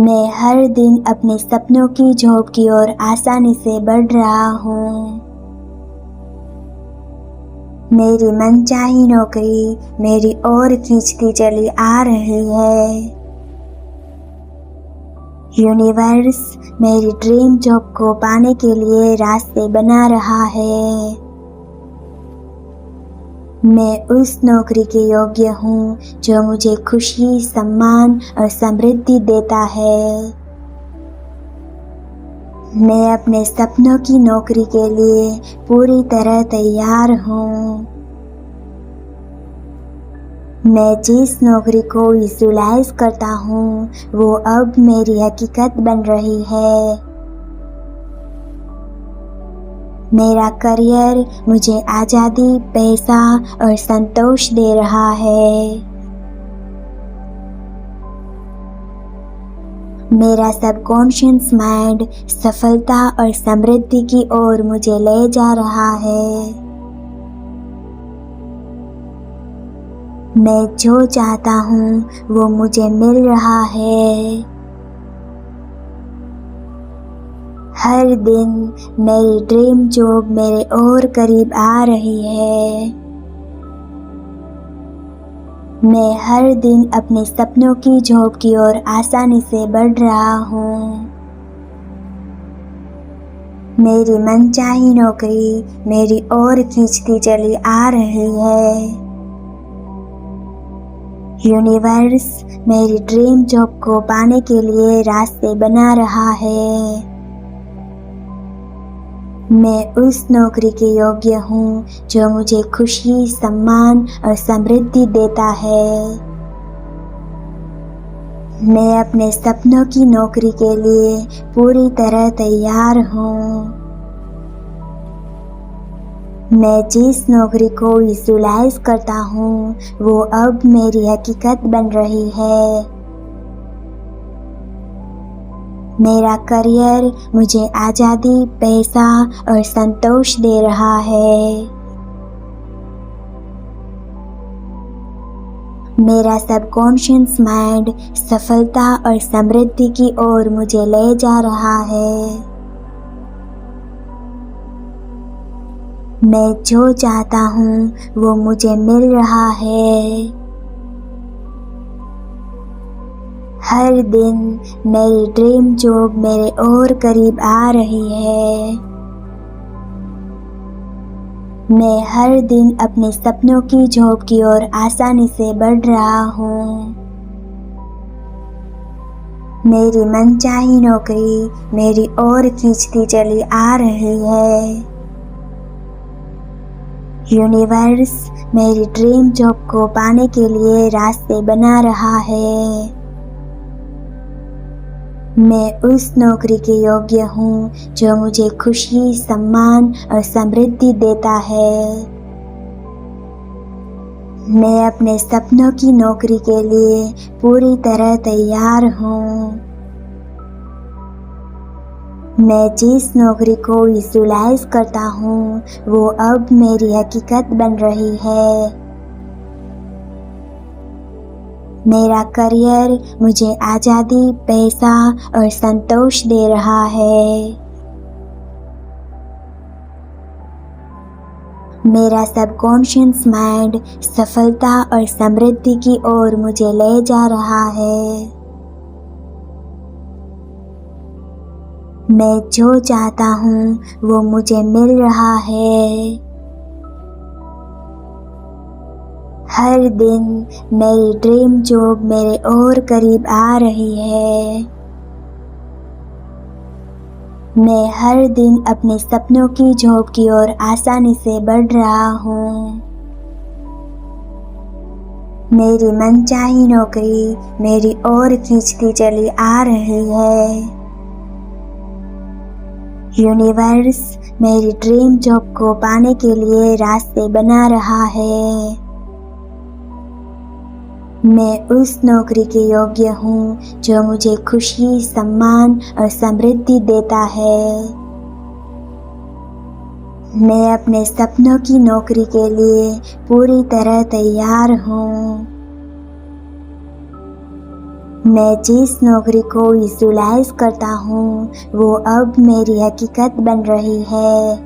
मैं हर दिन अपने सपनों की झोंक की ओर आसानी से बढ़ रहा हूँ। मेरी मनचाही नौकरी मेरी ओर खींचती चली आ रही है। यूनिवर्स मेरी ड्रीम जॉब को पाने के लिए रास्ते बना रहा है। मैं उस नौकरी के योग्य हूँ जो मुझे खुशी, सम्मान और समृद्धि देता है। मैं अपने सपनों की नौकरी के लिए पूरी तरह तैयार हूँ। मैं जिस नौकरी को विजुलाइज करता हूँ वो अब मेरी हकीकत बन रही है। मेरा करियर मुझे आज़ादी, पैसा और संतोष दे रहा है। मेरा सबकॉन्शियस माइंड सफलता और समृद्धि की ओर मुझे ले जा रहा है। मैं जो चाहता हूँ वो मुझे मिल रहा है। हर दिन मेरी ड्रीम जॉब मेरे और करीब आ रही है। मैं हर दिन अपने सपनों की झोंक की ओर आसानी से बढ़ रहा हूँ। मेरी मनचाही नौकरी मेरी ओर खींचती चली आ रही है। यूनिवर्स मेरी ड्रीम जॉब को पाने के लिए रास्ते बना रहा है। मैं उस नौकरी के योग्य हूँ जो मुझे खुशी, सम्मान और समृद्धि देता है। मैं अपने सपनों की नौकरी के लिए पूरी तरह तैयार हूँ। मैं जिस नौकरी को विजुलाइज करता हूँ वो अब मेरी हकीकत बन रही है। मेरा करियर मुझे आज़ादी, पैसा और संतोष दे रहा है। मेरा सबकॉन्शियस माइंड सफलता और समृद्धि की ओर मुझे ले जा रहा है। मैं जो चाहता हूँ वो मुझे मिल रहा है। हर दिन मेरी ड्रीम जॉब मेरे और करीब आ रही है। मैं हर दिन अपने सपनों की झोंक की ओर आसानी से बढ़ रहा हूँ। मेरी मनचाही नौकरी मेरी ओर खींचती चली आ रही है। यूनिवर्स मेरी ड्रीम जॉब को पाने के लिए रास्ते बना रहा है। मैं उस नौकरी के योग्य हूँ जो मुझे खुशी, सम्मान और समृद्धि देता है। मैं अपने सपनों की नौकरी के लिए पूरी तरह तैयार हूँ। मैं जिस नौकरी को विजुलाइज करता हूँ वो अब मेरी हकीकत बन रही है। मेरा करियर मुझे आज़ादी, पैसा और संतोष दे रहा है। मेरा सबकॉन्शियस माइंड सफलता और समृद्धि की ओर मुझे ले जा रहा है। मैं जो चाहता हूँ वो मुझे मिल रहा है। हर दिन मेरी ड्रीम जॉब मेरे और करीब आ रही है। मैं हर दिन अपने सपनों की झोंक की ओर आसानी से बढ़ रहा हूँ। मेरी मनचाही नौकरी मेरी ओर खींचती चली आ रही है। यूनिवर्स मेरी ड्रीम जॉब को पाने के लिए रास्ते बना रहा है। मैं उस नौकरी के योग्य हूँ जो मुझे खुशी, सम्मान और समृद्धि देता है। मैं अपने सपनों की नौकरी के लिए पूरी तरह तैयार हूँ। मैं जिस नौकरी को विजुलाइज करता हूँ वो अब मेरी हकीकत बन रही है।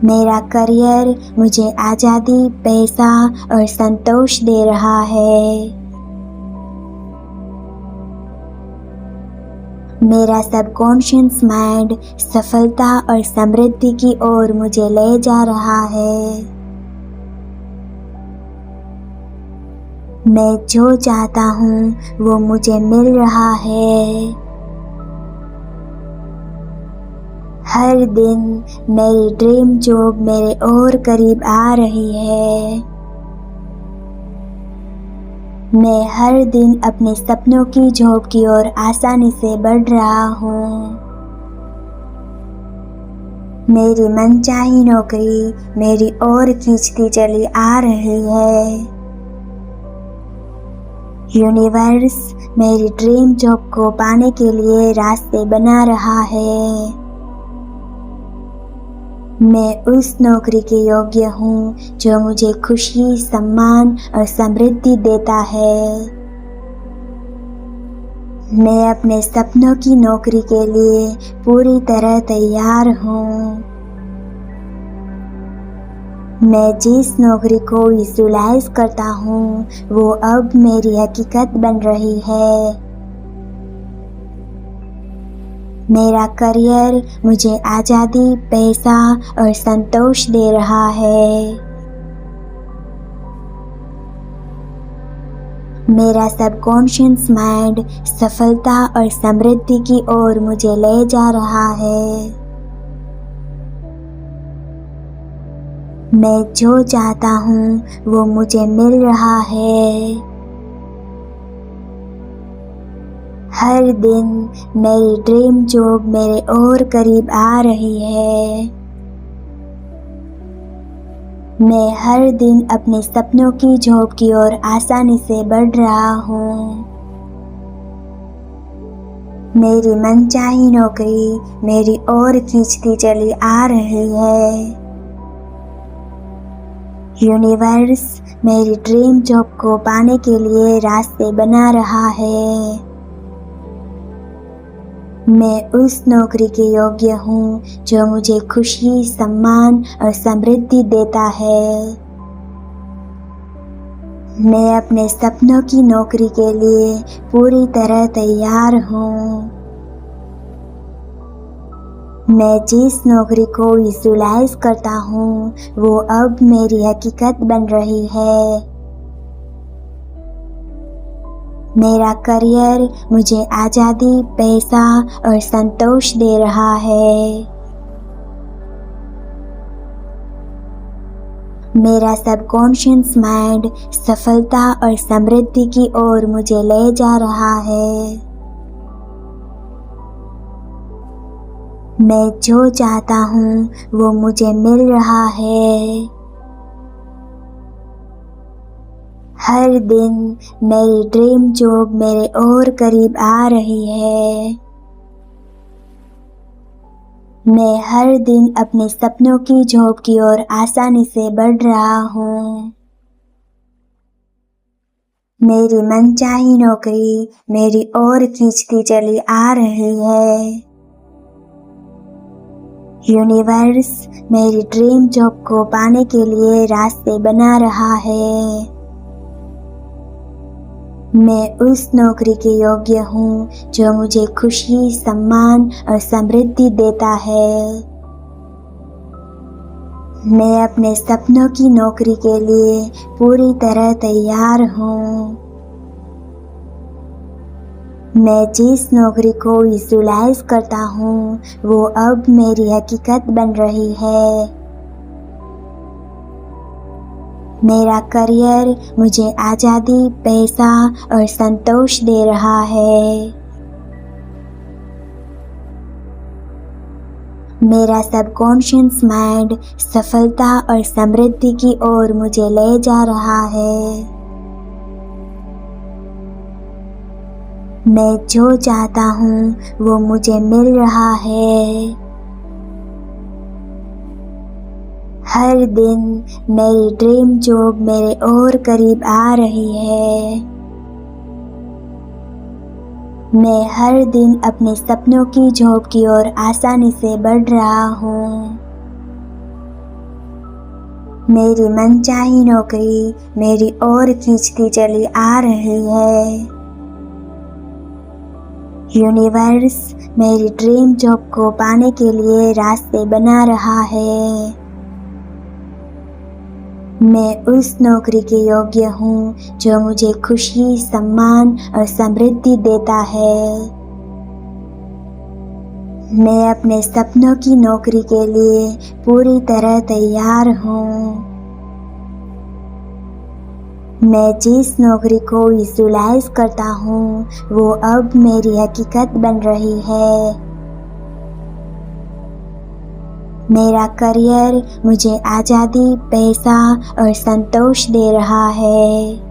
मेरा करियर मुझे आज़ादी, पैसा और संतोष दे रहा है। मेरा सबकॉन्शियस माइंड सफलता और समृद्धि की ओर मुझे ले जा रहा है। मैं जो चाहता हूँ वो मुझे मिल रहा है। हर दिन मेरी ड्रीम जॉब मेरे और करीब आ रही है। मैं हर दिन अपने सपनों की जॉब की ओर आसानी से बढ़ रहा हूँ। मेरी मनचाही नौकरी मेरी ओर खींचती चली आ रही है। यूनिवर्स मेरी ड्रीम जॉब को पाने के लिए रास्ते बना रहा है। मैं उस नौकरी के योग्य हूँ जो मुझे खुशी, सम्मान और समृद्धि देता है। मैं अपने सपनों की नौकरी के लिए पूरी तरह तैयार हूँ। मैं जिस नौकरी को विजुलाइज करता हूँ वो अब मेरी हकीकत बन रही है। मेरा करियर मुझे आज़ादी, पैसा और संतोष दे रहा है। मेरा सबकॉन्शियस माइंड सफलता और समृद्धि की ओर मुझे ले जा रहा है। मैं जो चाहता हूँ वो मुझे मिल रहा है। हर दिन मेरी ड्रीम जॉब मेरे और करीब आ रही है। मैं हर दिन अपने सपनों की जॉब की ओर आसानी से बढ़ रहा हूँ। मेरी मनचाही नौकरी मेरी ओर खींचती चली आ रही है। यूनिवर्स मेरी ड्रीम जॉब को पाने के लिए रास्ते बना रहा है। मैं उस नौकरी के योग्य हूँ जो मुझे खुशी, सम्मान और समृद्धि देता है। मैं अपने सपनों की नौकरी के लिए पूरी तरह तैयार हूँ। मैं जिस नौकरी को विजुलाइज करता हूँ वो अब मेरी हकीकत बन रही है। मेरा करियर मुझे आज़ादी, पैसा और संतोष दे रहा है। मेरा सबकॉन्शियस माइंड सफलता और समृद्धि की ओर मुझे ले जा रहा है। मैं जो चाहता हूँ वो मुझे मिल रहा है। हर दिन मेरी ड्रीम जॉब मेरे और करीब आ रही है। मैं हर दिन अपने सपनों की जॉब की ओर आसानी से बढ़ रहा हूँ। मेरी मनचाही नौकरी मेरी ओर खींचती चली आ रही है। यूनिवर्स मेरी ड्रीम जॉब को पाने के लिए रास्ते बना रहा है। मैं उस नौकरी के योग्य हूँ जो मुझे खुशी, सम्मान और समृद्धि देता है। मैं अपने सपनों की नौकरी के लिए पूरी तरह तैयार हूँ। मैं जिस नौकरी को विजुलाइज करता हूँ वो अब मेरी हकीकत बन रही है। मेरा करियर मुझे आज़ादी, पैसा और संतोष दे रहा है। मेरा सबकॉन्शियस माइंड सफलता और समृद्धि की ओर मुझे ले जा रहा है। मैं जो चाहता हूँ वो मुझे मिल रहा है। हर दिन मेरी ड्रीम जॉब मेरे और करीब आ रही है। मैं हर दिन अपने सपनों की जॉब की ओर आसानी से बढ़ रहा हूँ। मेरी मनचाही नौकरी मेरी ओर खींचती चली आ रही है। यूनिवर्स मेरी ड्रीम जॉब को पाने के लिए रास्ते बना रहा है। मैं उस नौकरी के योग्य हूँ जो मुझे खुशी, सम्मान और समृद्धि देता है। मैं अपने सपनों की नौकरी के लिए पूरी तरह तैयार हूँ। मैं जिस नौकरी को विजुलाइज करता हूँ वो अब मेरी हकीकत बन रही है। मेरा करियर मुझे आज़ादी, पैसा और संतोष दे रहा है।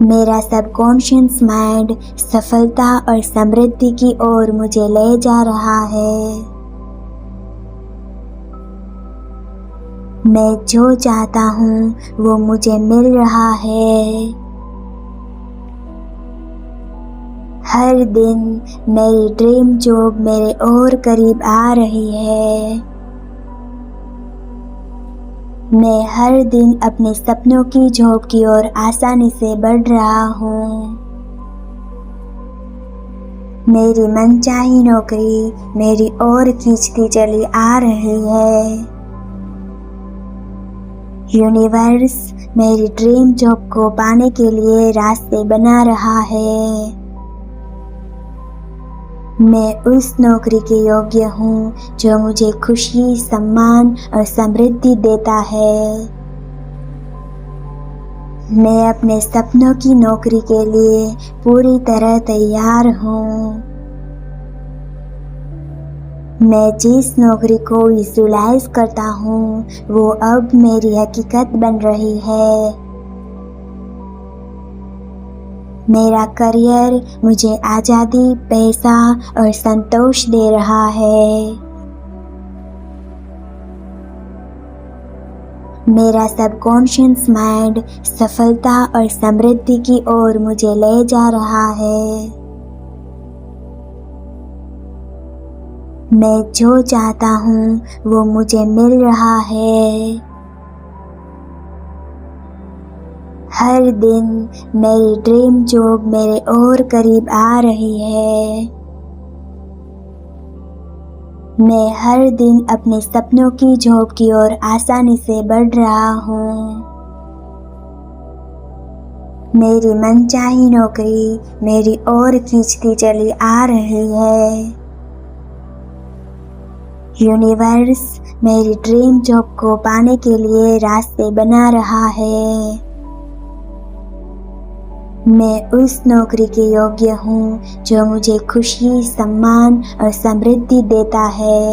मेरा सबकॉन्शियस माइंड सफलता और समृद्धि की ओर मुझे ले जा रहा है। मैं जो चाहता हूँ वो मुझे मिल रहा है। हर दिन मेरी ड्रीम जॉब मेरे और करीब आ रही है। मैं हर दिन अपने सपनों की जॉब की ओर आसानी से बढ़ रहा हूँ। मेरी मनचाही नौकरी मेरी ओर खींचती चली आ रही है। यूनिवर्स मेरी ड्रीम जॉब को पाने के लिए रास्ते बना रहा है। मैं उस नौकरी के योग्य हूँ जो मुझे खुशी, सम्मान और समृद्धि देता है। मैं अपने सपनों की नौकरी के लिए पूरी तरह तैयार हूँ। मैं जिस नौकरी को विजुलाइज करता हूँ वो अब मेरी हकीकत बन रही है। मेरा करियर मुझे आज़ादी, पैसा और संतोष दे रहा है। मेरा सबकॉन्शियस माइंड सफलता और समृद्धि की ओर मुझे ले जा रहा है। मैं जो चाहता हूँ वो मुझे मिल रहा है। हर दिन मेरी ड्रीम जॉब मेरे और करीब आ रही है। मैं हर दिन अपने सपनों की जॉब की ओर आसानी से बढ़ रहा हूँ। मेरी मनचाही नौकरी मेरी ओर खींचती चली आ रही है। यूनिवर्स मेरी ड्रीम जॉब को पाने के लिए रास्ते बना रहा है। मैं उस नौकरी के योग्य हूँ जो मुझे खुशी, सम्मान और समृद्धि देता है।